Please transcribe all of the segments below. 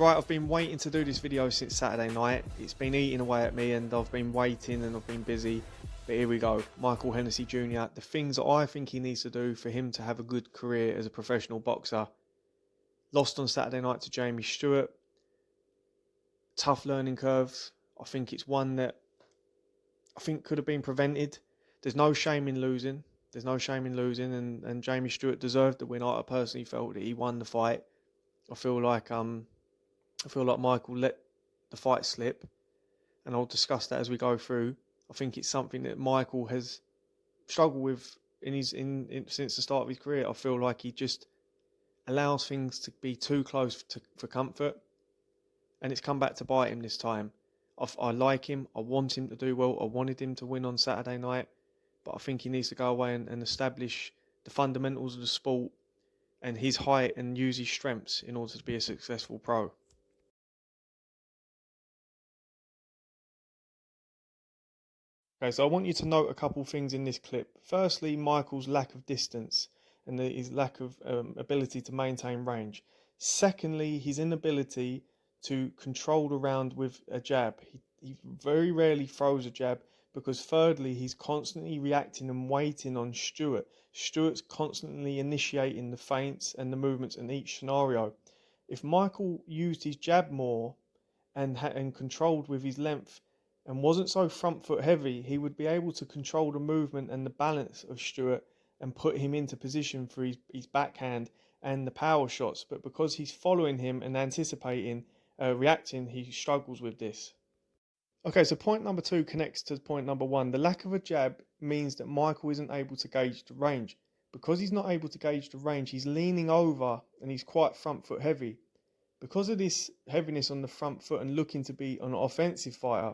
Right, I've been waiting to do this video since Saturday night. It's been eating away at me and I've been waiting and I've been busy. But here we go. Michael Hennessey Jr. The things that I think he needs to do for him to have a good career as a professional boxer. Lost on Saturday night to Jamie Stewart. Tough learning curve. I think it's one that I think could have been prevented. There's no shame in losing. And Jamie Stewart deserved the win. I personally felt that he won the fight. I feel like Michael let the fight slip, and I'll discuss that as we go through. I think it's something that Michael has struggled with since the start of his career. I feel like he just allows things to be too close for comfort, and it's come back to bite him this time. I like him. I want him to do well. I wanted him to win on Saturday night, but I think he needs to go away and establish the fundamentals of the sport and his height and use his strengths in order to be a successful pro. Okay, so I want you to note a couple things in this clip. Firstly, Michael's lack of distance and his lack of ability to maintain range. Secondly, his inability to control the round with a jab. He very rarely throws a jab because thirdly, he's constantly reacting and waiting on Stewart. Stewart's constantly initiating the feints and the movements in each scenario. If Michael used his jab more and controlled with his length, and wasn't so front foot heavy, he would be able to control the movement and the balance of Stewart and put him into position for his backhand and the power shots. But because he's following him and anticipating, reacting, he struggles with this. Okay, so point number two connects to point number one. The lack of a jab means that Michael isn't able to gauge the range. Because he's not able to gauge the range, he's leaning over and he's quite front foot heavy. Because of this heaviness on the front foot and looking to be an offensive fighter,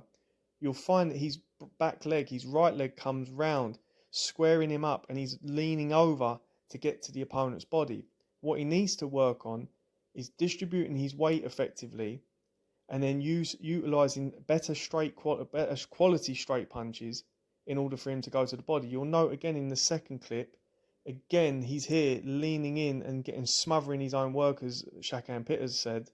you'll find that his back leg, his right leg comes round, squaring him up, and he's leaning over to get to the opponent's body. What he needs to work on is distributing his weight effectively and then utilising better quality straight punches in order for him to go to the body. You'll note again in the second clip, again, he's here leaning in and smothering his own work, as Shakan Pitters said.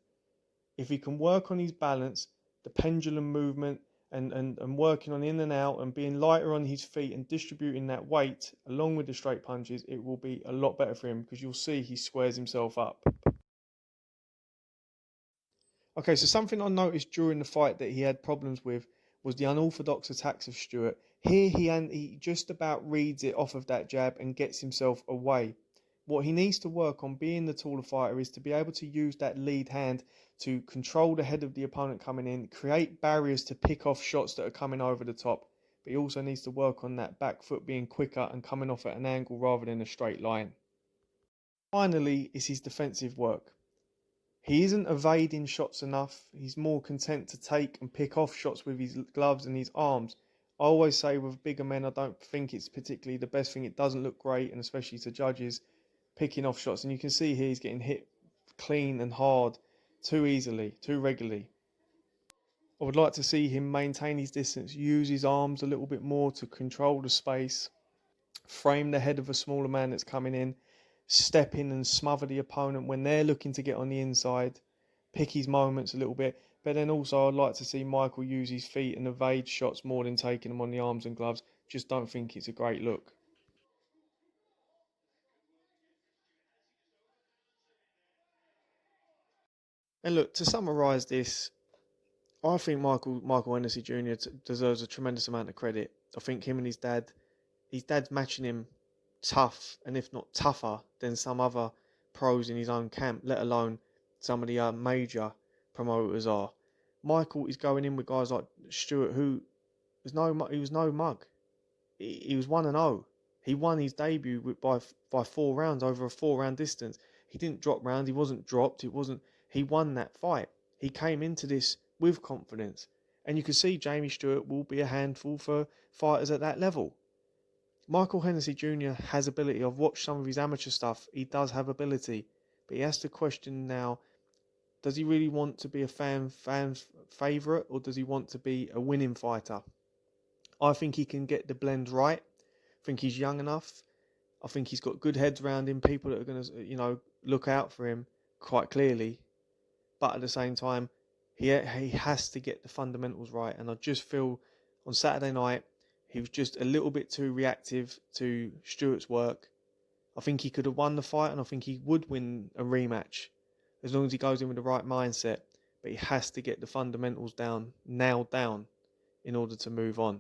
If he can work on his balance, the pendulum movement, and working on in and out and being lighter on his feet and distributing that weight along with the straight punches, it will be a lot better for him because you'll see he squares himself up. Okay, so something I noticed during the fight that he had problems with was the unorthodox attacks of Stewart. Here he just about reads it off of that jab and gets himself away. What he needs to work on, being the taller fighter, is to be able to use that lead hand to control the head of the opponent coming in, create barriers to pick off shots that are coming over the top. But he also needs to work on that back foot being quicker and coming off at an angle rather than a straight line. Finally, is his defensive work. He isn't evading shots enough. He's more content to take and pick off shots with his gloves and his arms. I always say with bigger men, I don't think it's particularly the best thing. It doesn't look great, and especially to judges, picking off shots. And you can see here he's getting hit clean and hard too easily, too regularly. I would like to see him maintain his distance, use his arms a little bit more to control the space, frame the head of a smaller man that's coming in, step in and smother the opponent when they're looking to get on the inside, pick his moments a little bit. But then also I'd like to see Michael use his feet and evade shots more than taking them on the arms and gloves. Just don't think it's a great look. And look, to summarise this, I think Michael Hennessey Jr. deserves a tremendous amount of credit. I think him and his dad's matching him tough, and if not tougher than some other pros in his own camp, let alone some of the major promoters are. Michael is going in with guys like Stewart, who he was no mug. He was 1-0. He won his debut by 4 rounds over a 4-round distance. He didn't drop rounds. He wasn't dropped. He won that fight. He came into this with confidence, and you can see Jamie Stewart will be a handful for fighters at that level. Michael Hennessey Jr. has ability. I've watched some of his amateur stuff. He does have ability, but he has to question now: does he really want to be a fan favourite, or does he want to be a winning fighter? I think he can get the blend right. I think he's young enough. I think he's got good heads around him, people that are going to, look out for him quite clearly. but at the same time, he has to get the fundamentals right. And I just feel on Saturday night, he was just a little bit too reactive to Stewart's work. I think he could have won the fight, and I think he would win a rematch as long as he goes in with the right mindset. But he has to get the fundamentals down, nailed down, in order to move on.